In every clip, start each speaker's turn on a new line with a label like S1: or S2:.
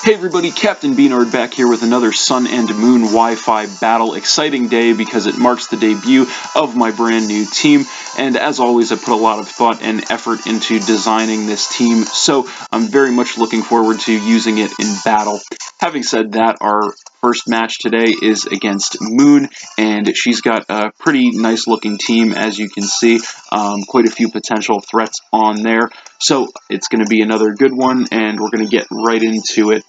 S1: Hey everybody, Captain B-Nard back here with another Sun and Moon Wi-Fi battle. Exciting day because it marks the debut of my brand new team, and as always I put a lot of thought and effort into designing this team, so I'm very much looking forward to using it in battle. Having said that, our first match today is against Moon, and she's got a pretty nice looking team, as you can see. Quite a few potential threats on there, so it's going to be another good one, and we're going to get right into it.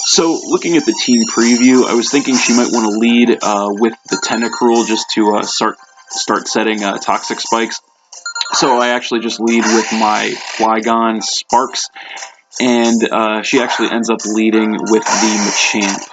S1: So, looking at the team preview, I was thinking she might want to lead with the Tentacruel just to start setting toxic spikes. So I actually just lead with my Flygon Sparks, and she actually ends up leading with the Machamp.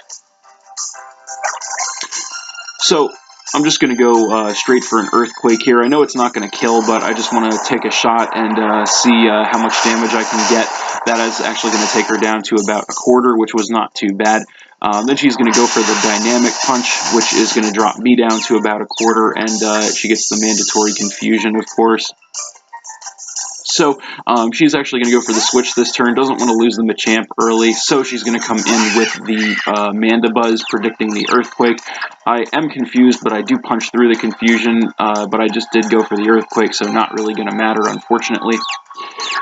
S1: So I'm just going to go straight for an Earthquake here. I know it's not going to kill, but I just want to take a shot and see how much damage I can get. That is actually going to take her down to about a quarter, which was not too bad. Then she's going to go for the Dynamic Punch, which is going to drop me down to about a quarter, and she gets the mandatory Confusion, of course. So she's actually going to go for the switch this turn, doesn't want to lose the Machamp early, so she's going to come in with the Mandibuzz, predicting the Earthquake. I am confused, but I do punch through the Confusion, but I just did go for the Earthquake, so not really going to matter, unfortunately.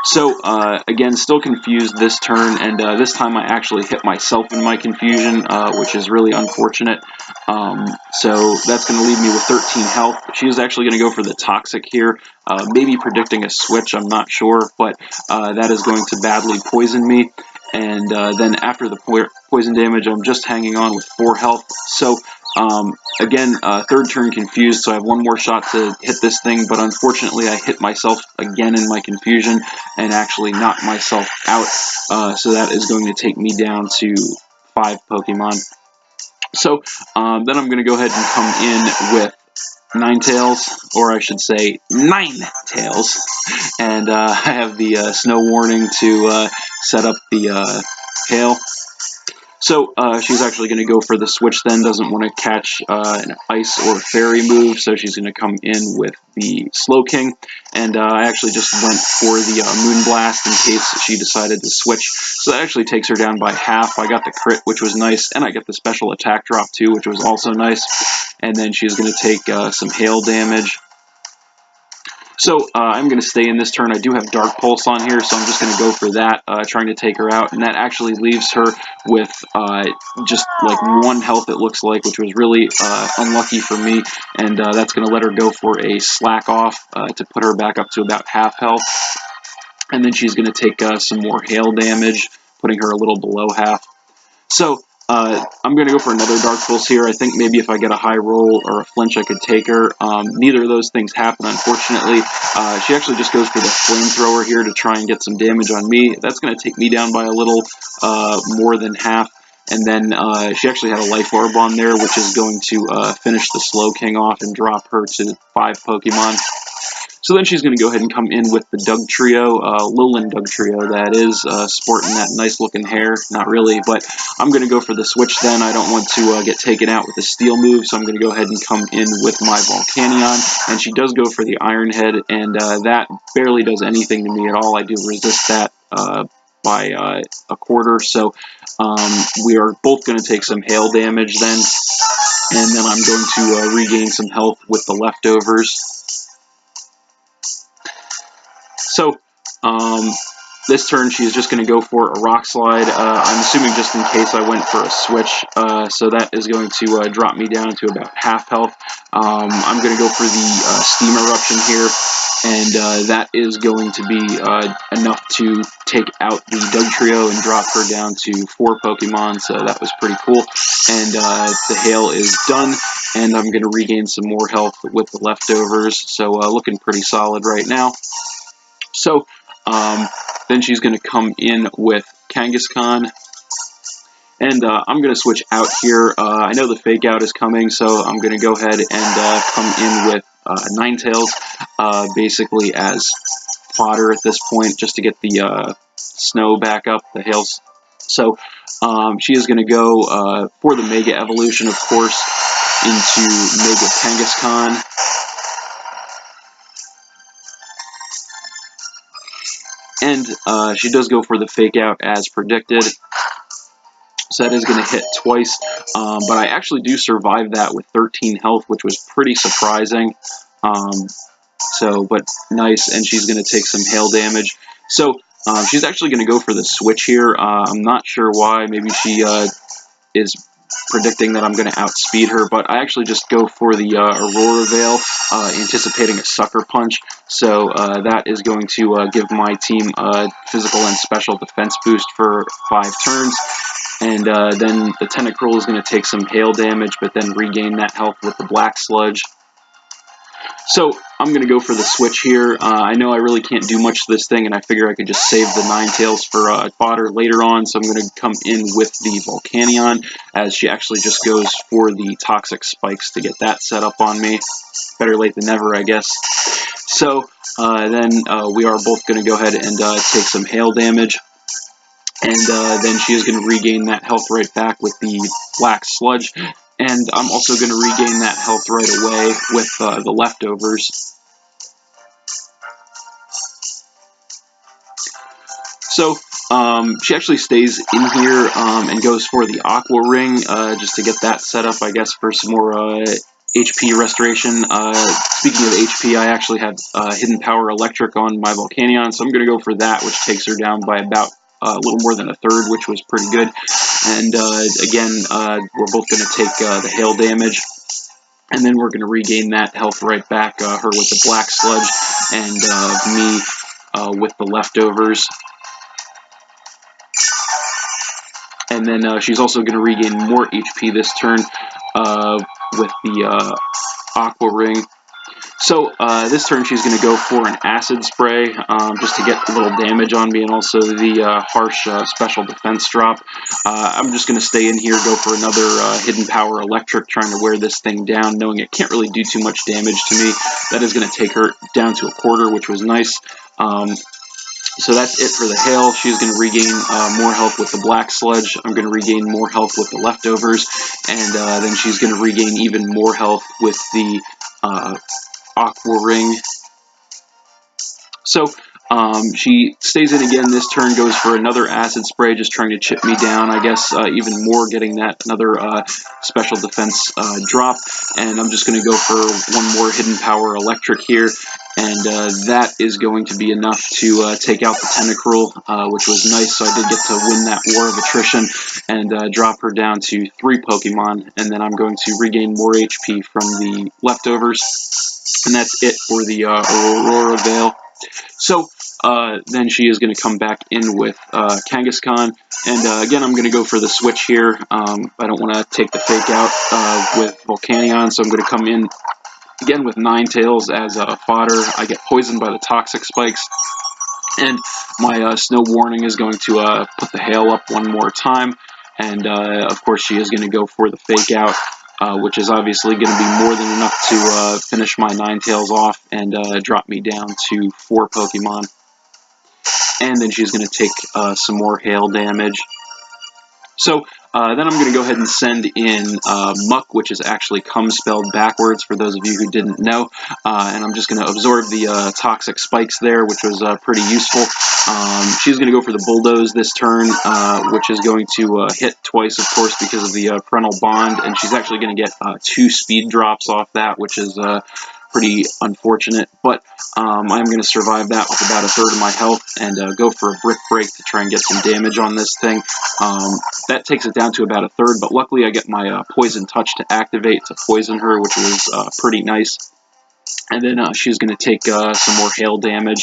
S1: So, again, still confused this turn, and this time I actually hit myself in my Confusion, which is really unfortunate. So that's going to leave me with 13 health. She is actually going to go for the Toxic here, maybe predicting a switch, I'm not sure, but that is going to badly poison me. And then after the poison damage, I'm just hanging on with 4 health. So, again, third turn confused, so I have one more shot to hit this thing, but unfortunately I hit myself again in my Confusion and actually knocked myself out, so that is going to take me down to 5 Pokemon. So, then I'm going to go ahead and come in with Ninetales, or I should say Ninetales, and I have the Snow Warning to set up the Hail. So she's actually going to go for the switch then, doesn't want to catch an Ice or Fairy move, so she's going to come in with the Slowking, and I actually just went for the Moonblast in case she decided to switch, so that actually takes her down by half. I got the crit, which was nice, and I got the special attack drop too, which was also nice, and then she's going to take some hail damage. So I'm going to stay in this turn. I do have Dark Pulse on here, so I'm just going to go for that, trying to take her out, and that actually leaves her with just like 1 health, it looks like, which was really unlucky for me, and that's going to let her go for a Slack Off to put her back up to about half health, and then she's going to take some more hail damage, putting her a little below half. So I'm going to go for another Dark Pulse here. I think maybe if I get a high roll or a flinch, I could take her. Neither of those things happen, unfortunately. She actually just goes for the Flamethrower here to try and get some damage on me. That's going to take me down by a little more than half. And then she actually had a Life Orb on there, which is going to finish the Slowking off and drop her to 5 Pokemon. So then she's going to go ahead and come in with the Dugtrio, Lowland Dugtrio, that is, sporting that nice-looking hair. Not really, but I'm going to go for the switch then. I don't want to get taken out with a Steel move, so I'm going to go ahead and come in with my Volcanion. And she does go for the Iron Head, and that barely does anything to me at all. I do resist that by a quarter, so we are both going to take some hail damage then. And then I'm going to regain some health with the leftovers. So, this turn she's just going to go for a Rock Slide, I'm assuming just in case I went for a switch, so that is going to drop me down to about half health. I'm going to go for the Steam Eruption here, and that is going to be enough to take out the Dugtrio and drop her down to 4 Pokemon, so that was pretty cool. And the Hail is done, and I'm going to regain some more health with the leftovers, so looking pretty solid right now. So, then she's going to come in with Kangaskhan, and I'm going to switch out here. I know the Fake Out is coming, so I'm going to go ahead and come in with Ninetales, basically as fodder at this point, just to get the snow back up, the hails. So, she is going to go for the Mega Evolution, of course, into Mega Kangaskhan. And she does go for the fake out as predicted. So that is going to hit twice, but I actually do survive that with 13 health, which was pretty surprising. But nice, and she's going to take some hail damage. So she's actually going to go for the switch here. I'm not sure why. Maybe she is predicting that I'm going to outspeed her, but I actually just go for the Aurora Veil, anticipating a Sucker Punch. So that is going to give my team a physical and special defense boost for 5 turns. And then the Tentacruel is going to take some hail damage, but then regain that health with the Black Sludge. So I'm going to go for the switch here. I know I really can't do much to this thing, and I figure I could just save the Ninetales for fodder later on. So I'm going to come in with the Volcanion, as she actually just goes for the Toxic Spikes to get that set up on me. Better late than never, I guess. So then we are both going to go ahead and take some hail damage. And then she is going to regain that health right back with the Black Sludge. And I'm also going to regain that health right away with the Leftovers. So she actually stays in here and goes for the Aqua Ring just to get that set up, I guess, for some more HP restoration. Speaking of HP, I actually have Hidden Power Electric on my Volcanion, so I'm going to go for that, which takes her down by about a little more than a third, which was pretty good. And again, we're both going to take the hail damage, and then we're going to regain that health right back, her with the Black Sludge, and me with the Leftovers. And then she's also going to regain more HP this turn with the Aqua Ring. So this turn she's going to go for an Acid Spray just to get a little damage on me, and also the harsh special defense drop. I'm just going to stay in here, go for another Hidden Power Electric, trying to wear this thing down, knowing it can't really do too much damage to me. That is going to take her down to a quarter, which was nice. So that's it for the hail. She's going to regain more health with the Black Sludge. I'm going to regain more health with the Leftovers, and then she's going to regain even more health with the Aqua Ring. So she stays in again this turn, goes for another Acid Spray, just trying to chip me down, I guess, even more, getting that another special defense drop. And I'm just going to go for one more Hidden Power Electric here, and that is going to be enough to take out the Tentacruel, which was nice. So I did get to win that War of Attrition and drop her down to 3 Pokemon, and then I'm going to regain more HP from the Leftovers. And that's it for the Aurora Veil. So then she is going to come back in with Kangaskhan, and again I'm going to go for the switch here. I don't want to take the fake out with Volcanion, so I'm going to come in again with Ninetales as fodder. I get poisoned by the Toxic Spikes, and my Snow Warning is going to put the hail up one more time, and of course she is going to go for the fake out. Which is obviously going to be more than enough to finish my Ninetales off and drop me down to 4 Pokemon. And then she's going to take some more hail damage. So then I'm going to go ahead and send in Muck, which is actually Come spelled backwards, for those of you who didn't know. And I'm just going to absorb the Toxic Spikes there, which was pretty useful. She's going to go for the Bulldoze this turn, which is going to hit twice, of course, because of the Parental Bond. And she's actually going to get 2 speed drops off that, which is pretty unfortunate, but I'm going to survive that with about a third of my health and go for a Brick Break to try and get some damage on this thing. That takes it down to about a third, but luckily I get my Poison Touch to activate to poison her, which was pretty nice. And then she's going to take some more hail damage,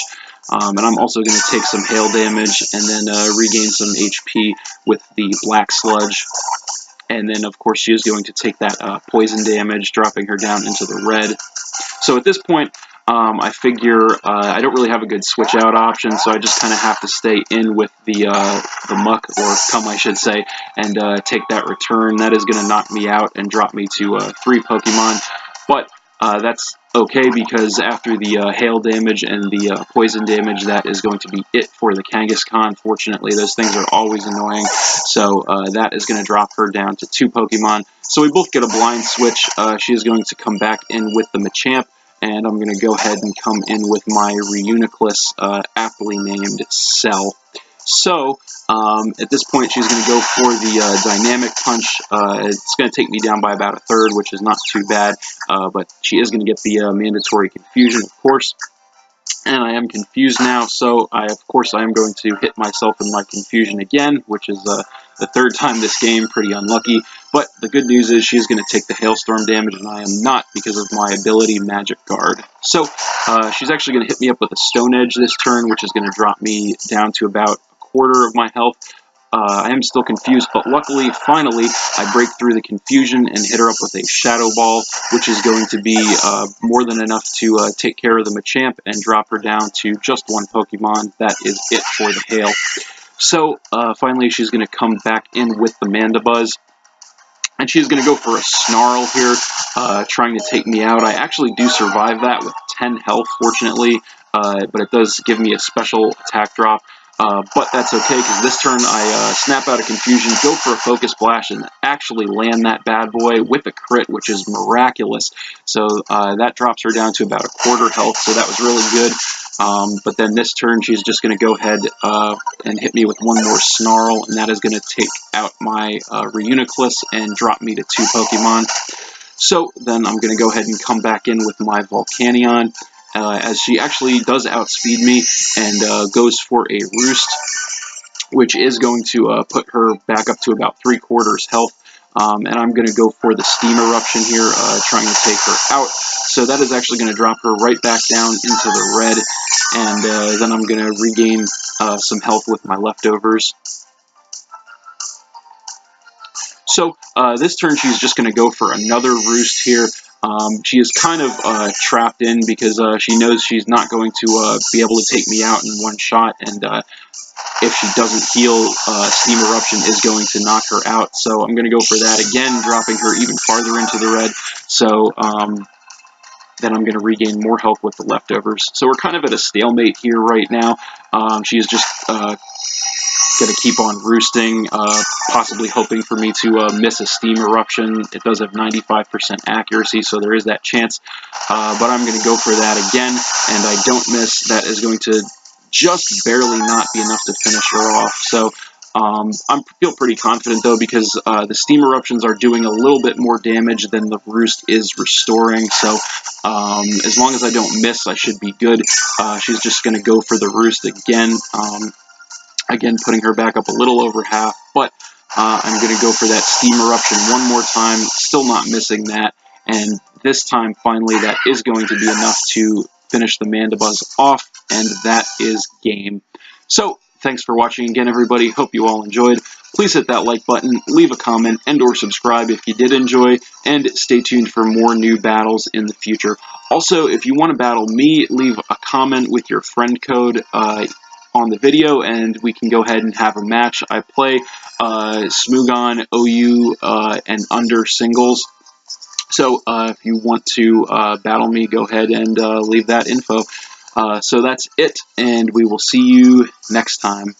S1: and I'm also going to take some hail damage and then regain some HP with the Black Sludge. And then, of course, she is going to take that poison damage, dropping her down into the red. So at this point, I figure I don't really have a good switch-out option, so I just kind of have to stay in with the Muck, or Come, I should say, and take that return. That is going to knock me out and drop me to 3 Pokemon. But that's okay, because after the hail damage and the poison damage, that is going to be it for the Kangaskhan. Fortunately, those things are always annoying, so that is going to drop her down to 2 Pokemon. So we both get a blind switch. She is going to come back in with the Machamp, and I'm going to go ahead and come in with my Reuniclus, aptly named Cell. So, at this point, she's going to go for the Dynamic Punch. It's going to take me down by about a third, which is not too bad, but she is going to get the mandatory Confusion, of course. And I am confused now, so of course I am going to hit myself in my Confusion again, which is the third time this game, pretty unlucky. But the good news is she's going to take the Hailstorm damage, and I am not because of my ability Magic Guard. So she's actually going to hit me up with a Stone Edge this turn, which is going to drop me down to about a quarter of my health. I am still confused, but luckily, finally, I break through the confusion and hit her up with a Shadow Ball, which is going to be more than enough to take care of the Machamp and drop her down to just one Pokemon. That is it for the Hail. So, finally, she's going to come back in with the Mandibuzz. And she's going to go for a Snarl here, trying to take me out. I actually do survive that with 10 health, fortunately, but it does give me a special attack drop. But that's okay, because this turn I snap out of Confusion, go for a Focus Blast, and actually land that bad boy with a crit, which is miraculous. So that drops her down to about a quarter health, so that was really good. But then this turn, she's just going to go ahead and hit me with one more Snarl, and that is going to take out my Reuniclus and drop me to 2 Pokemon. So then I'm going to go ahead and come back in with my Volcanion, as she actually does outspeed me and goes for a Roost, which is going to put her back up to about 3/4 health. And I'm going to go for the Steam Eruption here, trying to take her out. So that is actually going to drop her right back down into the red, and then I'm going to regain some health with my leftovers. So this turn she's just going to go for another Roost here. She is kind of trapped in because she knows she's not going to be able to take me out in one shot, and if she doesn't heal, Steam Eruption is going to knock her out. So I'm going to go for that again, dropping her even farther into the red. So then I'm going to regain more health with the leftovers. So we're kind of at a stalemate here right now. She is just going to keep on roosting, possibly hoping for me to miss a Steam Eruption. It does have 95% accuracy, so there is that chance. But I'm going to go for that again, and I don't miss. That is going to just barely not be enough to finish her off. So I feel pretty confident, though, because the Steam Eruptions are doing a little bit more damage than the Roost is restoring. So as long as I don't miss, I should be good. She's just going to go for the Roost again. Again, putting her back up a little over half, but I'm going to go for that Steam Eruption one more time, still not missing that, and this time, finally, that is going to be enough to finish the Mandibuzz off, and that is game. So, thanks for watching again, everybody. Hope you all enjoyed. Please hit that like button, leave a comment, and or subscribe if you did enjoy, and stay tuned for more new battles in the future. Also, if you want to battle me, leave a comment with your friend code on the video, and we can go ahead and have a match. I play Smogon, OU, and under singles. So if you want to battle me, go ahead and leave that info. So that's it, and we will see you next time.